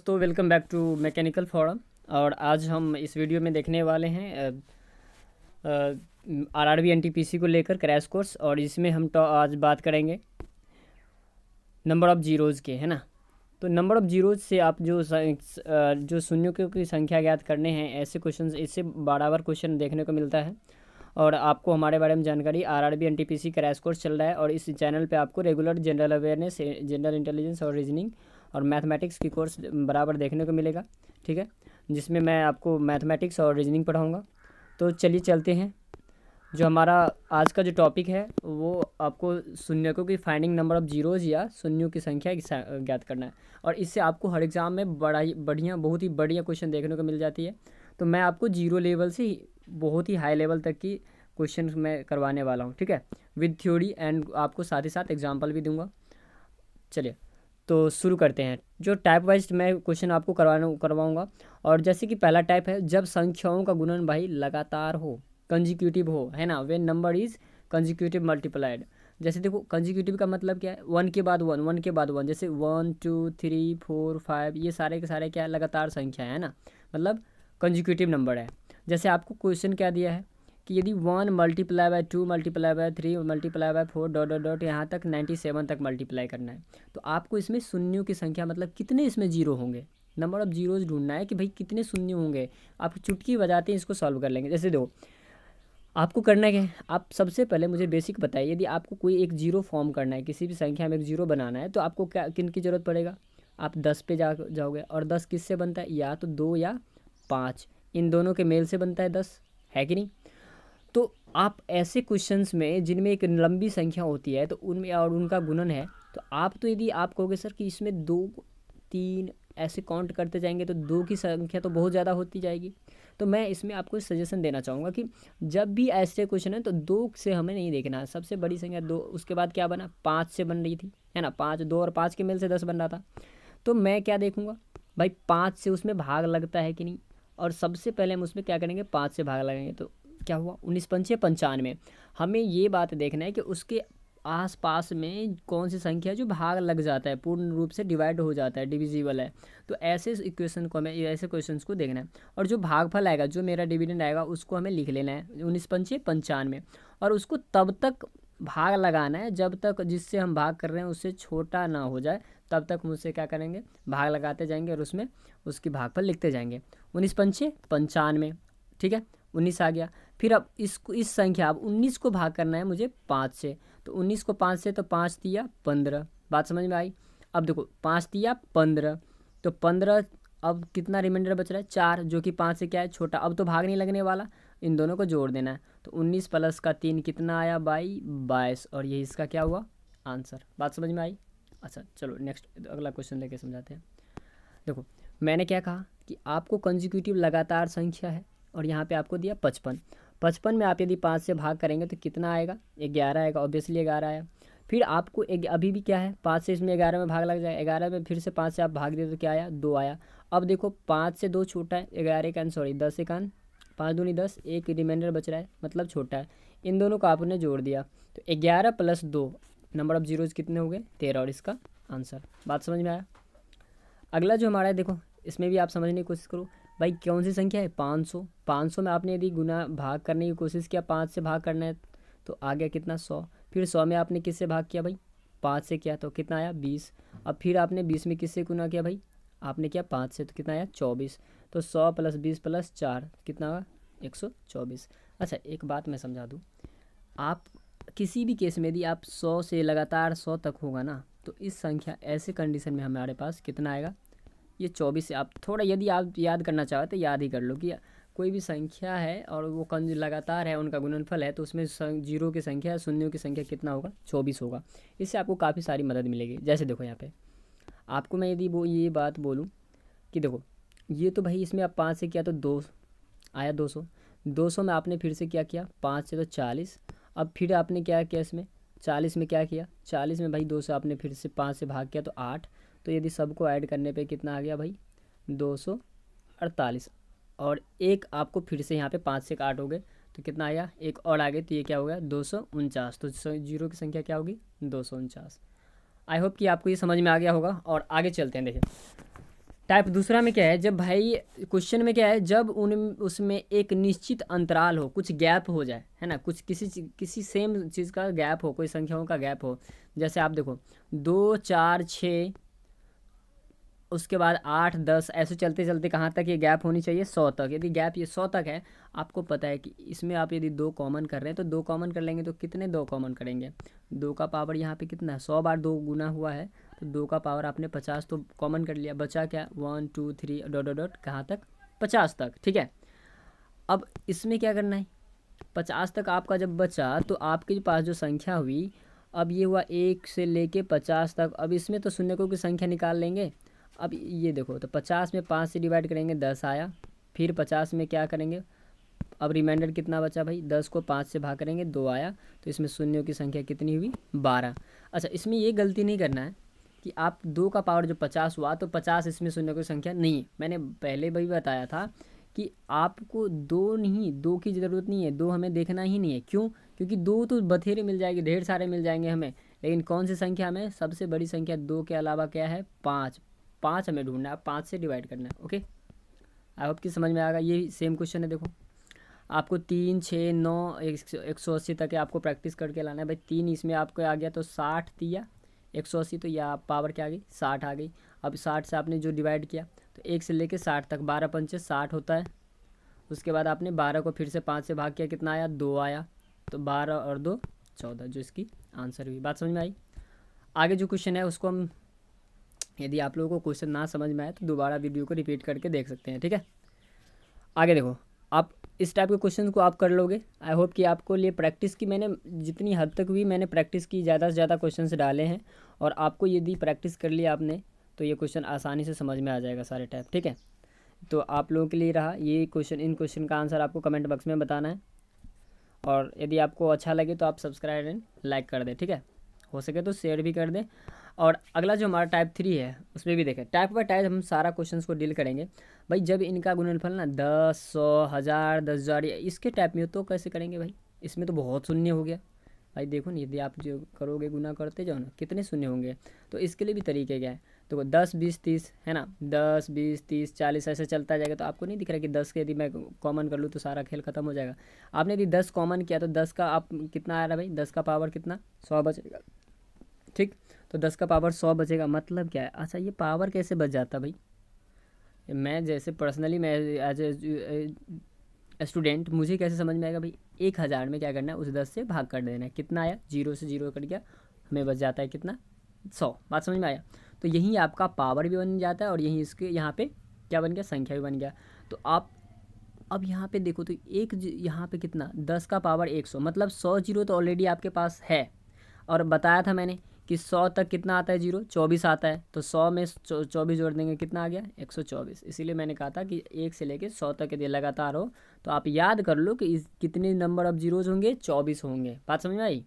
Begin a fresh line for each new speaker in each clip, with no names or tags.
दोस्तों, welcome back to mechanical forum. और आज हम इस वीडियो में देखने वाले हैं आरआरबी एनटीपीसी को लेकर क्रैश कोर्स। और इसमें हम आज बात करेंगे नंबर ऑफ़ जीरोज़ के, है ना। तो नंबर ऑफ़ जीरोज़ से आप जो शून्यों की संख्या ज्ञात करने हैं, ऐसे क्वेश्चन, इससे बार क्वेश्चन देखने को मिलता है। और आपको हमारे बारे में जानकारी, आरआरबी एनटीपीसी क्रैश कोर्स चल रहा है और इस चैनल पे आपको regular general awareness, general intelligence और रीजनिंग और मैथमेटिक्स की कोर्स बराबर देखने को मिलेगा, ठीक है, जिसमें मैं आपको मैथमेटिक्स और रीजनिंग पढ़ाऊँगा। तो चलिए चलते हैं। जो हमारा आज का जो टॉपिक है वो आपको शून्यकों की फाइंडिंग नंबर ऑफ़ जीरोज़ या शून्यों की संख्या ज्ञात करना है। और इससे आपको हर एग्ज़ाम में बहुत ही बढ़िया क्वेश्चन देखने को मिल जाती है। तो मैं आपको जीरो लेवल से बहुत ही हाई लेवल तक की क्वेश्चन मैं करवाने वाला हूँ, ठीक है, विद थ्योरी, एंड आपको साथ ही साथ एग्जाम्पल भी दूंगा। चलिए तो शुरू करते हैं। जो टाइप वाइज मैं क्वेश्चन आपको करवाऊँगा। और जैसे कि पहला टाइप है, जब संख्याओं का गुणन भाई लगातार हो, कंजिक्यूटिव हो, है ना, when number is consecutive multiplied. जैसे देखो, कंजिक्यूटिव का मतलब क्या है, वन के बाद वन, वन के बाद वन, जैसे 1 2 3 4 5, ये सारे के सारे क्या है, लगातार संख्या है ना, मतलब कंजिक्यूटिव नंबर है। जैसे आपको क्वेश्चन क्या दिया है कि यदि 1 multiply by 2 multiply by 3 multiply by 4 dot dot dot यहाँ तक 97 तक मल्टीप्लाई करना है, तो आपको इसमें शून्यों की संख्या, मतलब कितने इसमें जीरो होंगे, नंबर ऑफ़ जीरोज़ ढूंढना है कि भाई कितने शून्य होंगे। आप चुटकी बजाते हैं इसको सॉल्व कर लेंगे। जैसे देखो, आपको करना क्या है, आप सबसे पहले मुझे बेसिक बताइए, यदि आपको कोई एक जीरो फॉर्म करना है, किसी भी संख्या में एक जीरो बनाना है, तो आपको क्या किन की ज़रूरत पड़ेगा, आप 10 पे जाओगे। और 10 किससे बनता है, या तो 2 या 5, इन दोनों के मेल से बनता है 10, है कि नहीं। तो आप ऐसे क्वेश्चंस में जिनमें एक लंबी संख्या होती है, तो उनमें और उनका गुणन है, तो आप, तो यदि आप कहोगे सर कि इसमें 2 3 ऐसे काउंट करते जाएंगे तो 2 की संख्या तो बहुत ज़्यादा होती जाएगी। तो मैं इसमें आपको सजेशन देना चाहूँगा कि जब भी ऐसे क्वेश्चन है तो 2 से हमें नहीं देखना है। सबसे बड़ी संख्या 2, उसके बाद क्या बना, 5 से बन रही थी, है ना, 5, 2 और 5 के मेल से 10 बन रहा था। तो मैं क्या देखूँगा भाई, 5 से उसमें भाग लगता है कि नहीं। और सबसे पहले हम उसमें क्या करेंगे, 5 से भाग लगाएंगे, तो क्या हुआ, 19 पंचे 95। हमें ये बात देखना है कि उसके आसपास में कौन सी संख्या जो भाग लग जाता है, पूर्ण रूप से डिवाइड हो जाता है, डिविजिबल है। तो ऐसे इक्वेशन को हमें, ऐसे क्वेश्चंस को देखना है। और जो भागफल आएगा, जो मेरा डिविडेंड आएगा, उसको हमें लिख लेना है 19 पंचे 95। और उसको तब तक भाग लगाना है जब तक जिससे हम भाग कर रहे हैं उससे छोटा ना हो जाए, तब तक मुझसे क्या करेंगे, भाग लगाते जाएंगे और उसमें उसकी भागफल लिखते जाएंगे। 19 पंचे 95, ठीक है, 19 आ गया। फिर अब इस संख्या, अब 19 को भाग करना है मुझे 5 से, तो 19 को 5 से, तो 5 तिया 15, बात समझ में आई। अब देखो, 5 तिया 15, तो 15, अब कितना रिमाइंडर बच रहा है, 4, जो कि 5 से क्या है, छोटा। अब तो भाग नहीं लगने वाला, इन दोनों को जोड़ देना है। तो 19 प्लस का 3 कितना आया भाई, 22, और ये इसका क्या हुआ, आंसर। बात समझ में आई। अच्छा चलो नेक्स्ट अगला क्वेश्चन लेके समझाते हैं। देखो, मैंने क्या कहा कि आपको कंजिक्यूटिव लगातार संख्या है, और यहाँ पे आपको दिया 55। 55 में आप यदि 5 से भाग करेंगे तो कितना आएगा, 11 आएगा, ऑब्वियसली 11 आया। फिर आपको अभी भी क्या है, 5 से इसमें 11 में भाग लग जाए, 11 में फिर से 5 से आप भाग दे तो क्या आया, 2 आया। अब देखो, 5 से 2 छोटा है, 11 1 सॉरी 10 1 5 दूनी 10, एक रिमाइंडर बच रहा है, मतलब छोटा है। इन दोनों को आपने जोड़ दिया, तो 11 प्लस 2, नंबर ऑफ़ जीरोज़ कितने हो गए, 13, और इसका आंसर। बात समझ में आया। अगला जो हमारा है, देखो इसमें भी आप समझने की कोशिश करो भाई, कौन सी संख्या है, 500। 500 में आपने यदि गुना भाग करने की कोशिश किया, 5 से भाग करना है, तो आ गया कितना, 100। फिर 100 में आपने किससे भाग किया भाई, 5 से किया, तो कितना आया, 20। अब फिर आपने 20 में किससे गुना किया भाई, आपने किया 5 से, तो कितना आया, 24। तो 100 प्लस 20 प्लस 4 कितना हुआ, 124। अच्छा एक बात मैं समझा दूँ, आप किसी भी केस में यदि आप 100 से लगातार 100 तक होगा ना, तो इस संख्या, ऐसे कंडीशन में हमारे पास कितना आएगा, ये 24 से। आप थोड़ा यदि आप याद करना चाहो तो याद ही कर लो कि कोई भी संख्या है और वो लगातार है, उनका गुणनफल है, तो उसमें जीरो की संख्या, शून्यों की संख्या कितना होगा, 24 होगा। इससे आपको काफ़ी सारी मदद मिलेगी। जैसे देखो यहाँ पे आपको मैं यदि वो ये बात बोलूँ कि देखो, ये तो भाई इसमें आप 5 से किया तो 2 आया, 200। 200 में आपने फिर से क्या किया, 5 से तो 40। अब फिर आपने क्या किया, इसमें 40 में क्या किया, 40 में भाई 2 से आपने फिर से 5 से भाग किया तो 8। तो यदि सबको ऐड करने पे कितना आ गया भाई, 248। और एक आपको फिर से यहाँ पे 5 से 8 हो गए, तो कितना आया, एक और आ गए, तो ये क्या हो गया, 249। तो जीरो की संख्या क्या होगी, 249। आई होप कि आपको ये समझ में आ गया होगा। और आगे चलते हैं। देखिए टाइप दूसरा में क्या है, जब भाई क्वेश्चन में क्या है, जब उन उसमें एक निश्चित अंतराल हो, कुछ गैप हो जाए, है ना, कुछ किसी सेम चीज़ का गैप हो, कोई संख्याओं का गैप हो। जैसे आप देखो 2 4 6, उसके बाद 8 10, ऐसे चलते चलते कहाँ तक ये गैप होनी चाहिए, 100 तक। यदि गैप ये 100 तक है, आपको पता है कि इसमें आप यदि 2 कॉमन कर रहे हैं तो 2 कॉमन कर लेंगे तो कितने 2 कॉमन करेंगे, 2 का पावर यहाँ पे कितना है, 100 बार 2 गुना हुआ है तो 2 का पावर आपने 50 तो कॉमन कर लिया, बचा क्या 1 2 3 डॉट डॉट डॉट कहाँ तक, 50 तक। ठीक है, अब इसमें क्या करना है, 50 तक आपका जब बचा तो आपके पास जो संख्या हुई, अब ये हुआ 1 से लेके 50 तक। अब इसमें तो शून्यकों की संख्या निकाल लेंगे। अब ये देखो तो 50 में 5 से डिवाइड करेंगे 10 आया, फिर 50 में क्या करेंगे, अब रिमाइंडर कितना बचा भाई, 10 को 5 से भाग करेंगे 2 आया, तो इसमें शून्यों की संख्या कितनी हुई 12। अच्छा, इसमें ये गलती नहीं करना है कि आप 2 का पावर जो 50 हुआ तो 50 इसमें शून्यों की संख्या नहीं है। मैंने पहले भी बताया था कि आपको 2 नहीं, 2 की ज़रूरत नहीं है, 2 हमें देखना ही नहीं है। क्यों? क्योंकि 2 तो बथेरे मिल जाएंगे, ढेर सारे मिल जाएंगे हमें, लेकिन कौन सी संख्या हमें सबसे बड़ी संख्या 2 के अलावा क्या है, 5। 5 हमें ढूंढना है, 5 से डिवाइड करना है। ओके, आई होप कि समझ में आएगा। ये सेम क्वेश्चन है, देखो आपको 3 6 9 180 तक है, आपको प्रैक्टिस करके लाना है भाई। 3 इसमें आपको आ गया तो 60 दिया, 180 तो या पावर क्या आ गई 60 आ गई। अब 60 से आपने जो डिवाइड किया तो 1 से लेके 60 तक, 12 पंचे 60 होता है। उसके बाद आपने 12 को फिर से 5 से भाग किया, कितना आया 2 आया, तो 12 और 2 14, जो इसकी आंसर हुई। बात समझ में आई? आगे जो क्वेश्चन है उसको हम, यदि आप लोगों को क्वेश्चन ना समझ में आए तो दोबारा वीडियो को रिपीट करके देख सकते हैं। ठीक है, आगे देखो, आप इस टाइप के क्वेश्चन को आप कर लोगे। आई होप कि आपको लिए प्रैक्टिस की, मैंने जितनी हद तक हुई मैंने प्रैक्टिस की, ज़्यादा से ज़्यादा क्वेश्चन डाले हैं, और आपको यदि प्रैक्टिस कर लिया आपने तो ये क्वेश्चन आसानी से समझ में आ जाएगा सारे टाइप। ठीक है, तो आप लोगों के लिए रहा ये क्वेश्चन, इन क्वेश्चन का आंसर आपको कमेंट बॉक्स में बताना है, और यदि आपको अच्छा लगे तो आप सब्सक्राइब एंड लाइक कर दें। ठीक है, हो सके तो शेयर भी कर दें। और अगला जो हमारा टाइप 3 है उसमें भी देखें, टाइप बाय टाइप हम सारा क्वेश्चंस को डील करेंगे भाई। जब इनका गुणनफल ना 10 100 1000 10,000 इसके टाइप में हो तो कैसे करेंगे भाई, इसमें तो बहुत शून्य हो गया भाई। देखो ना, यदि आप जो करोगे गुना करते जाओ ना, कितने शून्य होंगे। तो इसके लिए भी तरीके क्या है, तो 10 20 30 है ना, 10 20 30 40 ऐसे चलता जाएगा। तो आपको नहीं दिख रहा कि 10 के यदि मैं कॉमन कर लूँ तो सारा खेल खत्म हो जाएगा। आपने यदि 10 कॉमन किया तो 10 का आप कितना आ रहा है भाई, 10 का पावर कितना 100 बचेगा। ठीक, तो 10 का पावर 100 बचेगा, मतलब क्या है, अच्छा ये पावर कैसे बच जाता भाई। मैं जैसे पर्सनली मैं एज ए स्टूडेंट मुझे कैसे समझ में आएगा भाई, 1000 में क्या करना है, उस 10 से भाग कर देना है, कितना आया 0 से 0 कट गया, हमें बच जाता है कितना 100। बात समझ में आया? तो यही आपका पावर भी बन जाता है और यही इसके यहाँ पे क्या बन गया, संख्या भी बन गया। तो आप अब यहाँ पे देखो तो यहाँ पे कितना 10 का पावर 100, मतलब 100 जीरो तो ऑलरेडी आपके पास है, और बताया था मैंने कि 100 तक कितना आता है जीरो, 24 आता है। तो 100 में 24 जोड़ देंगे, कितना आ गया 124। इसीलिए मैंने कहा था कि 1 से लेके 100 तक यदि लगातार हो तो आप याद कर लो कि कितने नंबर ऑफ जीरोज होंगे, 24 होंगे। बात समझ में आई?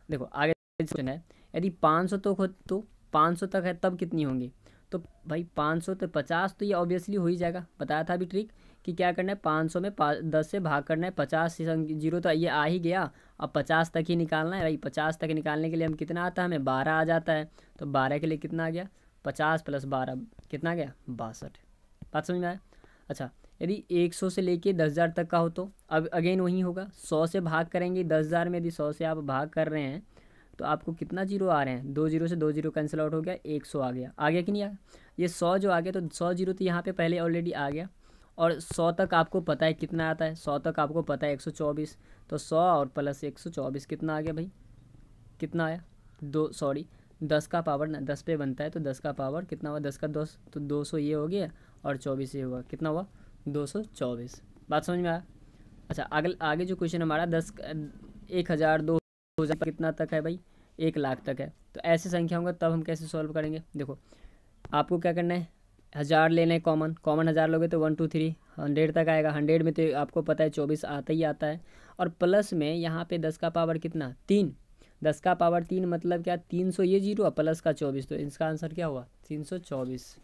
देखो आगे क्वेश्चन है, यदि 500 तो 500 तक है तब कितनी होंगी, तो भाई 500 तो 50 तो ये ऑब्वियसली हो ही जाएगा। बताया था अभी ट्रिक कि क्या करना है, 500 में 10 से भाग करना है, 50 जीरो तो ये आ ही गया, अब 50 तक ही निकालना है भाई। 50 तक निकालने के लिए हम कितना आता है, हमें 12 आ जाता है। तो 12 के लिए कितना आ गया, 50 + 12 कितना आ गया 62। बात समझ में आया? अच्छा, यदि 100 से लेके 10,000 तक का हो तो अब अगेन वही होगा, 100 से भाग करेंगे 10,000 में। यदि 100 से आप भाग कर रहे हैं तो आपको कितना जीरो आ रहे हैं, 2 जीरो से 2 जीरो कैंसिल आउट हो गया, 100 आ गया। आ गया कि नहीं आया? ये 100 जो आ गया तो 100 जीरो तो यहाँ पे पहले ऑलरेडी आ गया, और 100 तक आपको पता है कितना आता है, 100 तक आपको पता है 124। तो 100 और प्लस 124 कितना आ गया भाई, कितना आया 10 का पावर ना 10 पे बनता है, तो 10 का पावर कितना हुआ, 10 का 10 तो 200 ये हो गया, और 24 ये हुआ, कितना हुआ 224। बात समझ में आया? अच्छा, आगे जो क्वेश्चन हमारा 1000 2000 कितना तक है भाई, 1 लाख तक है। तो ऐसे संख्या होंगे तब हम कैसे सॉल्व करेंगे। देखो आपको क्या करना है, 1000 लेना है कॉमन, 1000 लोगे तो 1 2 3 100 तक आएगा। 100 में तो आपको पता है 24 आता ही आता है, और प्लस में यहाँ पे 10 का पावर कितना 3, 10 का पावर 3 मतलब क्या 300 ये जीरो प्लस का 24, तो इसका आंसर क्या हुआ 324।